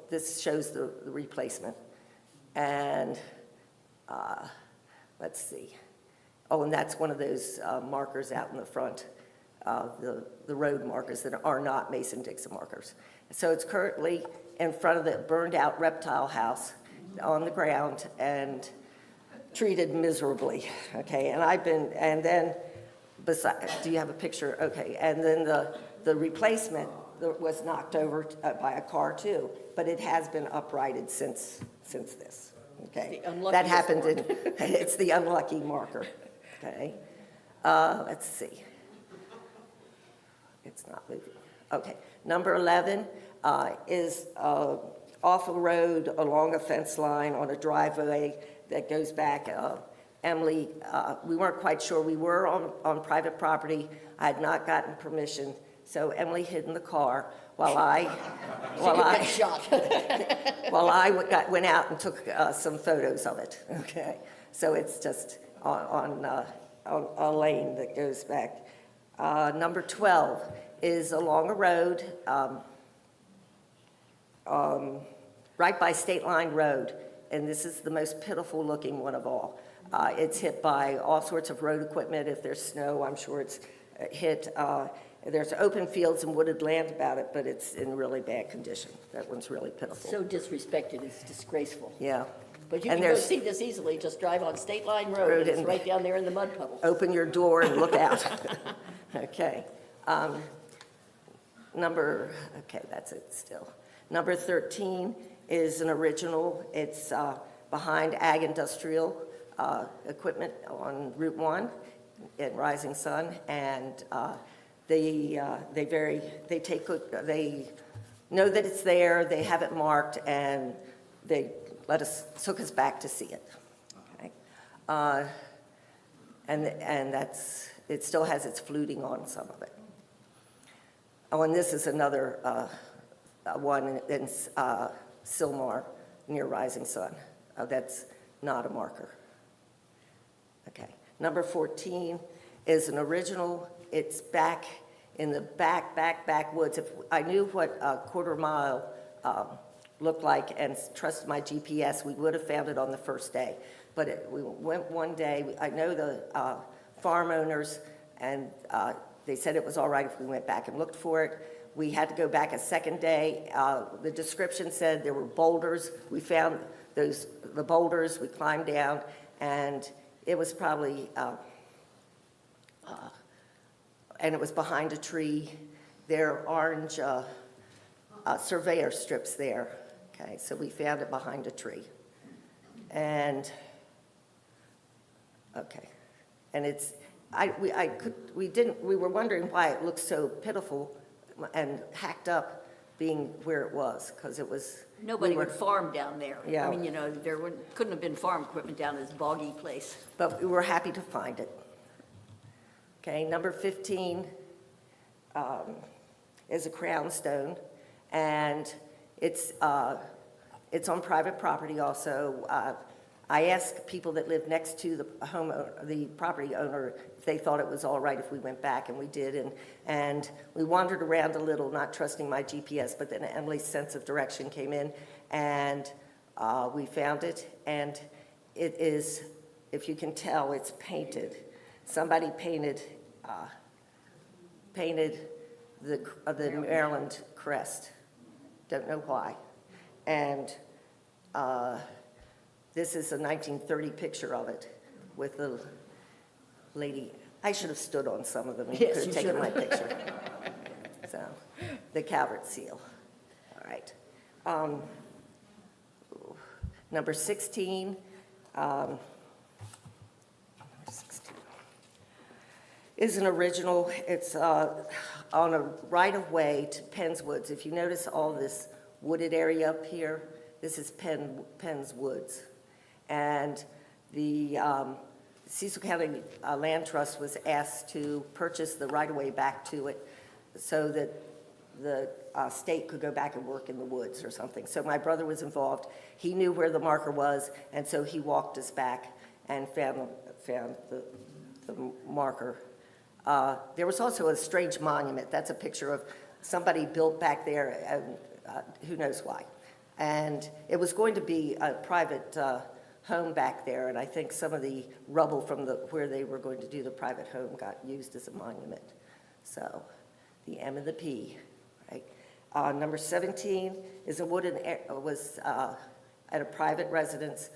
this shows the replacement. And let's see. Oh, and that's one of those markers out in the front, the road markers that are not Mason-Dixon markers. So it's currently in front of the burned-out reptile house on the ground, and treated miserably, okay? And then, do you have a picture? Okay, and then the replacement was knocked over by a car too, but it has been uprighted since this, okay? The That unluckiest happened one. it's the unlucky marker, okay? Let's see. It's not moving. Okay, number 11 is off a road along a fence line on a driveway that goes back. Emily, we weren't quite sure. We were on private property. I had not gotten permission, so Emily hid in the car while I Shot. went out and took some photos of it. Okay, so it's just on a lane that goes back. Number 12 is along a road right by State Line Road, and this is the most pitiful looking one of all. It's hit by all sorts of road equipment. If there's snow, I'm sure it's hit. There's open fields and wooded land about it, but it's in really bad condition. That one's really pitiful. So disrespected, it's disgraceful. Yeah. But you And can go there's- see this easily, just drive on State Line Road, and it's and- right down there in the mud puddle. Open your door and look out. Okay. Okay, that's it still. Number 13 is an original. It's behind Ag Industrial Equipment on Route 1 in Rising Sun, and they know that it's there, they have it marked, and they took us back to see it. Okay. And it still has its fluting on some of it. Oh, and this is another one in Sylmar near Rising Sun. That's not a marker. Okay. Number 14 is an original. It's back in the back woods. If I knew what a quarter mile looked like and trusted my GPS, we would have found it on the first day. But we went one day. I know the farm owners, and they said it was all right if we went back and looked for it. We had to go back a second day. The description said there were boulders. We found the boulders. We climbed down, and it was probably, and it was behind a tree. There are orange surveyor strips there. Okay, so we found it behind a tree. And, okay, and it's, we were wondering why it looked so pitiful and hacked up being where it was, because it was. Nobody would farm down there. Yeah. I mean, you know, couldn't have been farm equipment down this boggy place. But we were happy to find it. Okay, number 15 is a crown stone, and it's on private property also. I asked people that lived next to the property owner if they thought it was all right if we went back, and we did. And we wandered around a little, not trusting my GPS, but then Emily's sense of direction came in, and we found it. And it is, if you can tell, it's painted. Somebody painted the Maryland crest. Don't know why. And this is a 1930 picture of it with the lady. I should have stood on some of them and Yes, could have you taken should my have. picture. So, the Calvert seal. All right. Number 16. Number 16 is an original. It's on a right-of-way to Penn's Woods. If you notice all this wooded area up here, this is Penn's Woods. And the Cecil County Land Trust was asked to purchase the right-of-way back to it so that the state could go back and work in the woods or something. So my brother was involved. He knew where the marker was, and so he walked us back and found the marker. There was also a strange monument. That's a picture of somebody built back there, and who knows why. And it was going to be a private home back there, and I think some of the rubble from where they were going to do the private home got used as a monument. So the M and the P, right? Number 17 is was at a private residence.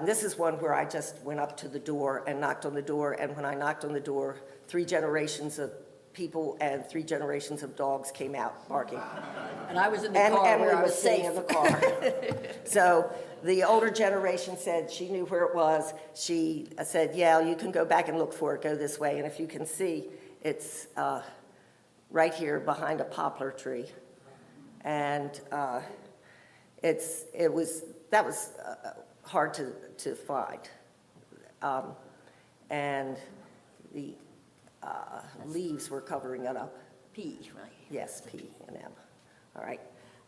This is one where I just went up to the door and knocked on the door, and when I knocked on the door, 3 generations of people and 3 generations of dogs came out barking. And I was in the And car Emily where I was was sitting safe. in the car. So the older generation said she knew where it was. She said, yeah, you can go back and look for it, go this way. And if you can see, it's right here behind a poplar tree. And that was hard to find. And the leaves were covering it up. P, right? Yes, P and M. All right.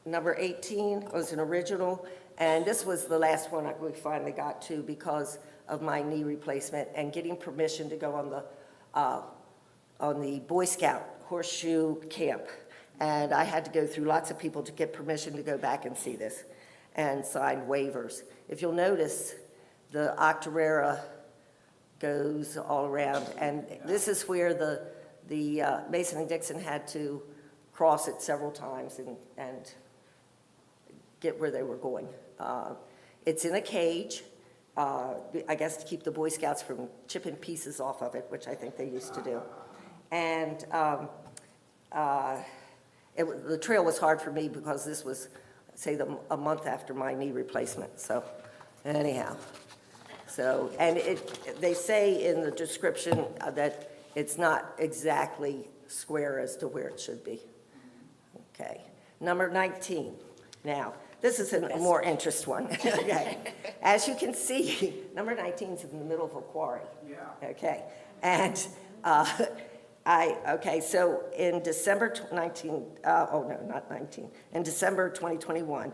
Number 18 was an original, and this was the last one we finally got to because of my knee replacement and getting permission to go on the Boy Scout horseshoe camp. And I had to go through lots of people to get permission to go back and see this and sign waivers. If you'll notice, the Octorara goes all around, and this is where the Mason and Dixon had to cross it several times and get where they were going. It's in a cage, I guess to keep the Boy Scouts from chipping pieces off of it, which I think they used to do. And the trail was hard for me because this was, say, a month after my knee replacement. So anyhow, and they say in the description that it's not exactly square as to where it should be. Okay, number 19. Now, this is a more interesting one. Okay, as you can see, number 19 is in the middle of a quarry. Yeah. Okay, and so in December in December 2021,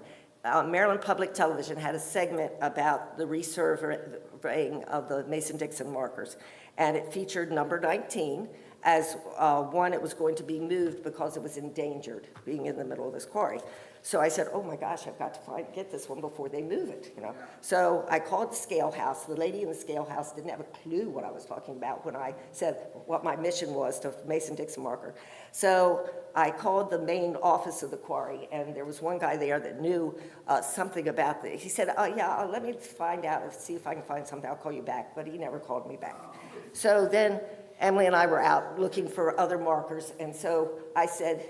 Maryland Public Television had a segment about the resurveying of the Mason-Dixon markers, and it featured number 19 as one. It was going to be moved because it was endangered, being in the middle of this quarry. So I said, oh my gosh, I've got to get this one before they move it, you know. So I called the scale house. The lady in the scale house didn't have a clue what I was talking about when I said what my mission was to Mason-Dixon marker. So I called the main office of the quarry, and there was one guy there that knew something about this. He said, oh yeah, let me find out and see if I can find something. I'll call you back. But he never called me back. So then Emily and I were out looking for other markers, and so I said,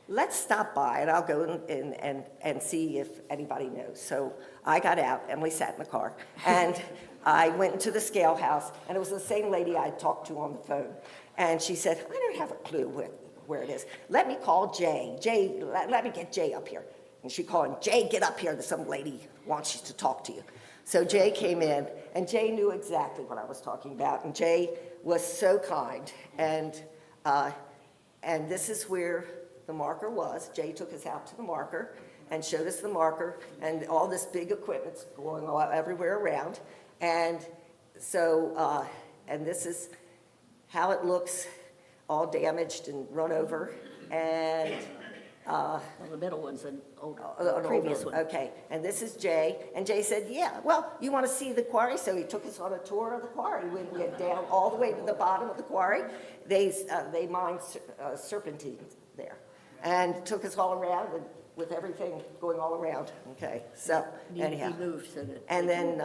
let's stop by, and I'll go in and see if anybody knows. So I got out, Emily sat in the car, and I went into the scale house, and it was the same lady I talked to on the phone. And she said, I don't have a clue where it is. Let me call Jay. Jay, let me get Jay up here. And she called him, Jay, get up here. Some lady wants you to talk to you. So Jay came in, and Jay knew exactly what I was talking about, and Jay was so kind. And this is where the marker was. Jay took us out to the marker and showed us the marker, and all this big equipment's going everywhere around. And so, and this is how it looks, all damaged and run over. And Well, the middle one's an older, an previous older one. Okay, and this is Jay, and Jay said, yeah, well, you want to see the quarry? So he took us on a tour of the quarry. We went down all the way to the bottom of the quarry. They mined serpentine there, and took us all around with everything going all around. Okay, so anyhow. He moved so that. And then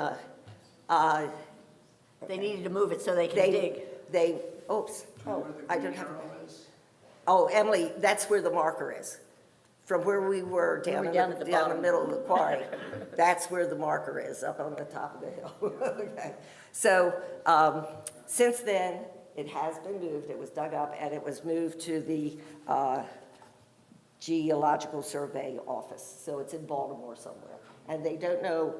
They needed to move it so they can dig. I don't have. Oh, Emily, that's where the marker is. From where we were down at the down the bottom. middle of the quarry, that's where the marker is, up on the top of the hill. Okay. So since then, it has been moved. It was dug up, and it was moved to the Geological Survey office. So it's in Baltimore somewhere. And they don't know,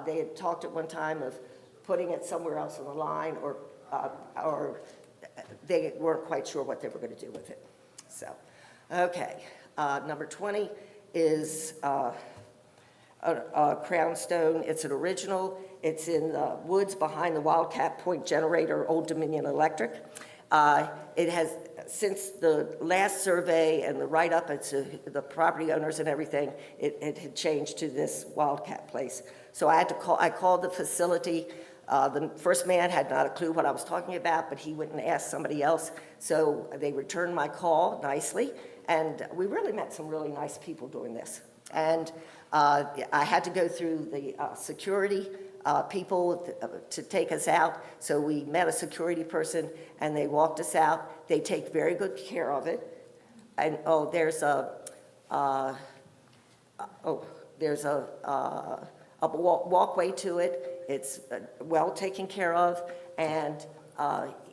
they had talked at one time of putting it somewhere else on the line, or they weren't quite sure what they were going to do with it. So, okay. Number 20 is a crown stone. It's an original. It's in the woods behind the Wildcat Point generator, Old Dominion Electric. It has, since the last survey and the write-up, the property owners and everything, it had changed to this Wildcat place. So I called the facility. The first man had not a clue what I was talking about, but he went and asked somebody else. So they returned my call nicely, and we really met some really nice people doing this. And I had to go through the security people to take us out. So we met a security person, and they walked us out. They take very good care of it. And, there's a walkway to it. It's well taken care of, and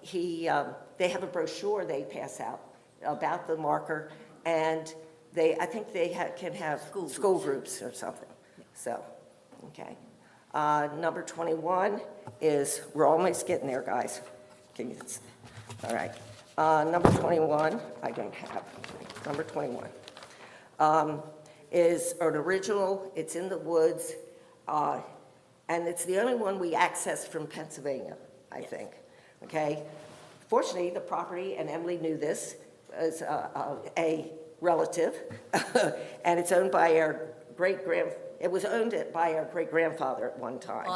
they have a brochure they pass out about the marker, and I think they can have school groups or something. So, okay. Number 21 is, we're almost getting there, guys. All right. Number 21, I don't have. Number 21 is an original. It's in the woods, and it's the only one we access from Pennsylvania, I think. Okay. Fortunately, the property, and Emily knew this, is a relative, and it's owned by our it was owned by our great-grandfather at one time.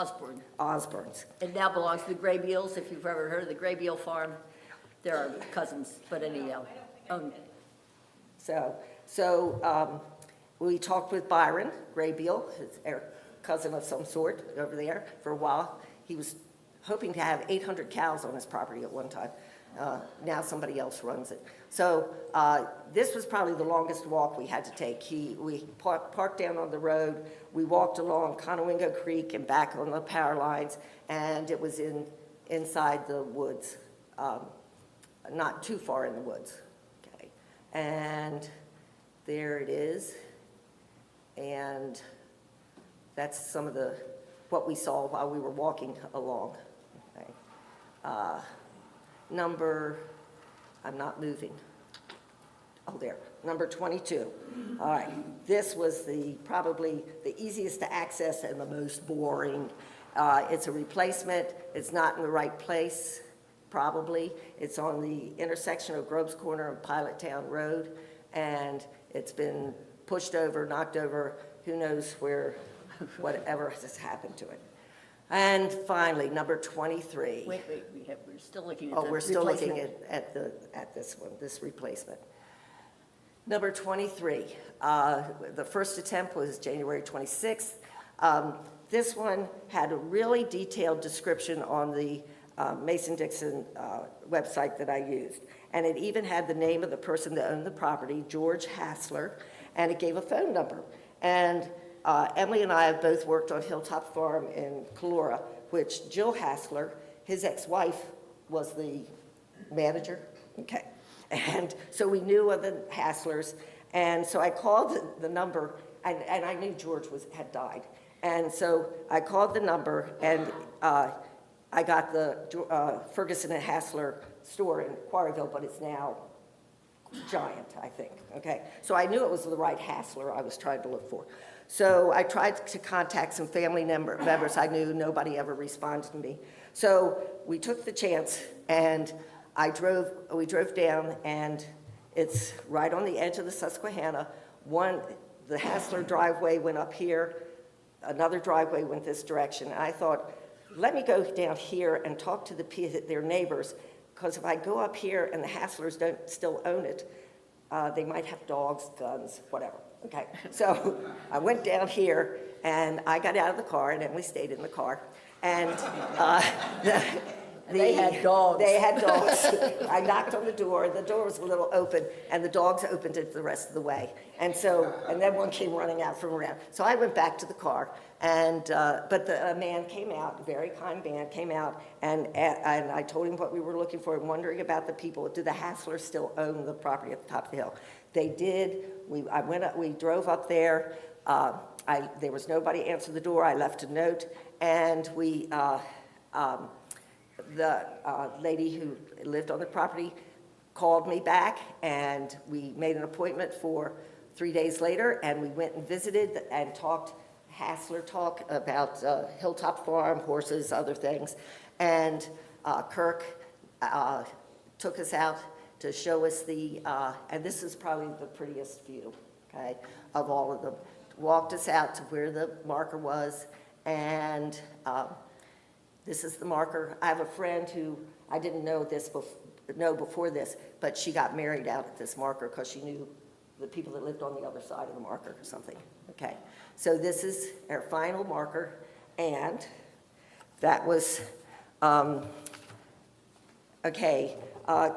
Osborne's. It now belongs to the Graybeals. If you've ever heard of the Graybeel farm, they're our cousins, but anyhow, owned it. So we talked with Byron Graybeel, our cousin of some sort over there, for a while. He was hoping to have 800 cows on his property at one time. Now somebody else runs it. So this was probably the longest walk we had to take. We parked down on the road. We walked along Conowingo Creek and back on the power lines, and it was inside the woods, not too far in the woods. Okay, and there it is, and that's some of what we saw while we were walking along. Okay. I'm not moving. Oh, there, number 22. All right, this was probably the easiest to access and the most boring. It's a replacement. It's not in the right place, probably. It's on the intersection of Groves Corner and Pilot Town Road, and it's been pushed over, knocked over, who knows where, whatever has happened to it. And finally, number 23. Wait, we're still looking at the We're still looking replacement. at this one, this replacement. Number 23, the first attempt was January 26th. This one had a really detailed description on the Mason-Dixon website that I used. And it even had the name of the person that owned the property, George Hassler, and it gave a phone number. And Emily and I have both worked on Hilltop Farm in Calora, which Jill Hassler, his ex-wife, was the manager. Okay. And so we knew of the Hasslers. And so I called the number, and I knew George had died. And so I called the number, and I got the Ferguson and Hassler store in Quarryville, but it's now Giant, I think. Okay. So I knew it was the right Hassler I was trying to look for. So I tried to contact some family members. I knew nobody ever responded to me. So we took the chance, and we drove down, and it's right on the edge of the Susquehanna. The Hassler driveway went up here, another driveway went this direction. And I thought, let me go down here and talk to their neighbors, because if I go up here and the Hasslers don't still own it, they might have dogs, guns, whatever. Okay, so I went down here, and I got out of the car, and Emily stayed in the car. And they had dogs. They had dogs. I knocked on the door was a little open, and the dogs opened it the rest of the way. And then one came running out from around. So I went back to the car, but a man came out, a very kind man came out, and I told him what we were looking for and wondering about the people. Do the Hasslers still own the property at the top of the hill? They did. We drove up there. There was nobody answered the door. I left a note, and the lady who lived on the property called me back, and we made an appointment for 3 days later, and we went and visited and talked Hassler talk about Hilltop Farm, horses, other things, and Kirk took us out to show us and this is probably the prettiest view, okay, of all of them. Walked us out to where the marker was, and this is the marker. I have a friend who I didn't know before this, but she got married out at this marker because she knew the people that lived on the other side of the marker or something. Okay, so this is our final marker, and That was, okay.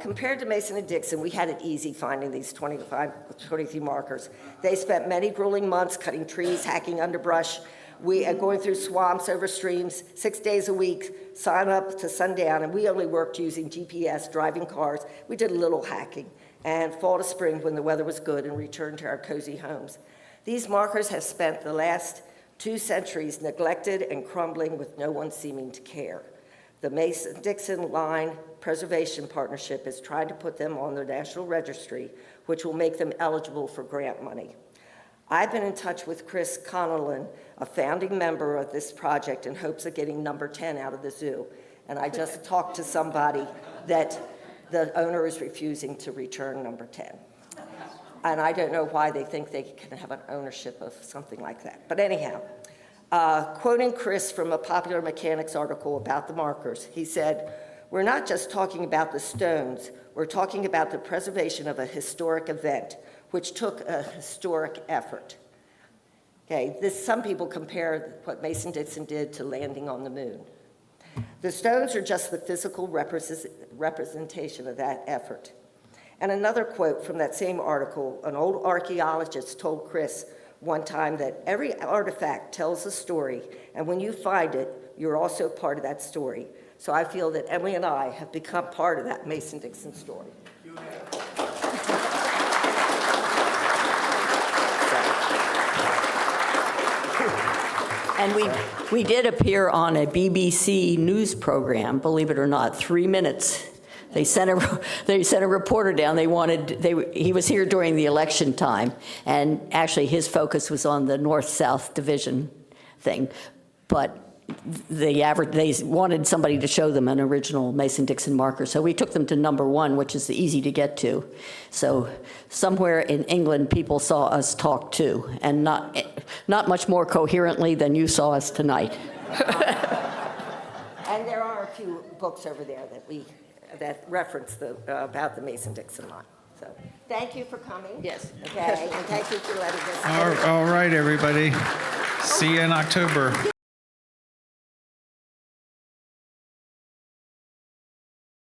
Compared to Mason and Dixon, we had it easy finding these 23 markers. They spent many grueling months cutting trees, hacking underbrush, going through swamps, over streams, 6 days a week, sun up to sundown, and we only worked using GPS, driving cars. We did a little hacking, and fall to spring when the weather was good, and returned to our cozy homes. These markers have spent the last 2 centuries neglected and crumbling with no one seeming to care. The Mason-Dixon Line Preservation Partnership is trying to put them on the National Registry, which will make them eligible for grant money. I've been in touch with Chris Connellan, a founding member of this project, in hopes of getting number 10 out of the zoo. And I just talked to somebody that the owner is refusing to return number 10. And I don't know why they think they can have an ownership of something like that. But anyhow, quoting Chris from a Popular Mechanics article about the markers, he said, "We're not just talking about the stones, we're talking about the preservation of a historic event, which took a historic effort." Okay, some people compare what Mason-Dixon did to landing on the moon. The stones are just the physical representation of that effort. And another quote from that same article, an old archaeologist told Chris one time that every artifact tells a story, and when you find it, you're also part of that story. So I feel that Emily and I have become part of that Mason-Dixon story. And we did appear on a BBC news program, believe it or not, 3 minutes. They sent a reporter down. He was here during the election time, and actually his focus was on the North-South division thing. But they wanted somebody to show them an original Mason-Dixon marker, so we took them to number 1, which is easy to get to. So somewhere in England, people saw us talk too, and not much more coherently than you saw us tonight. And there are a few books over there that reference about the Mason-Dixon line. So thank you for coming. Yes. Okay, and thank you for letting us. All right, everybody. See you in October.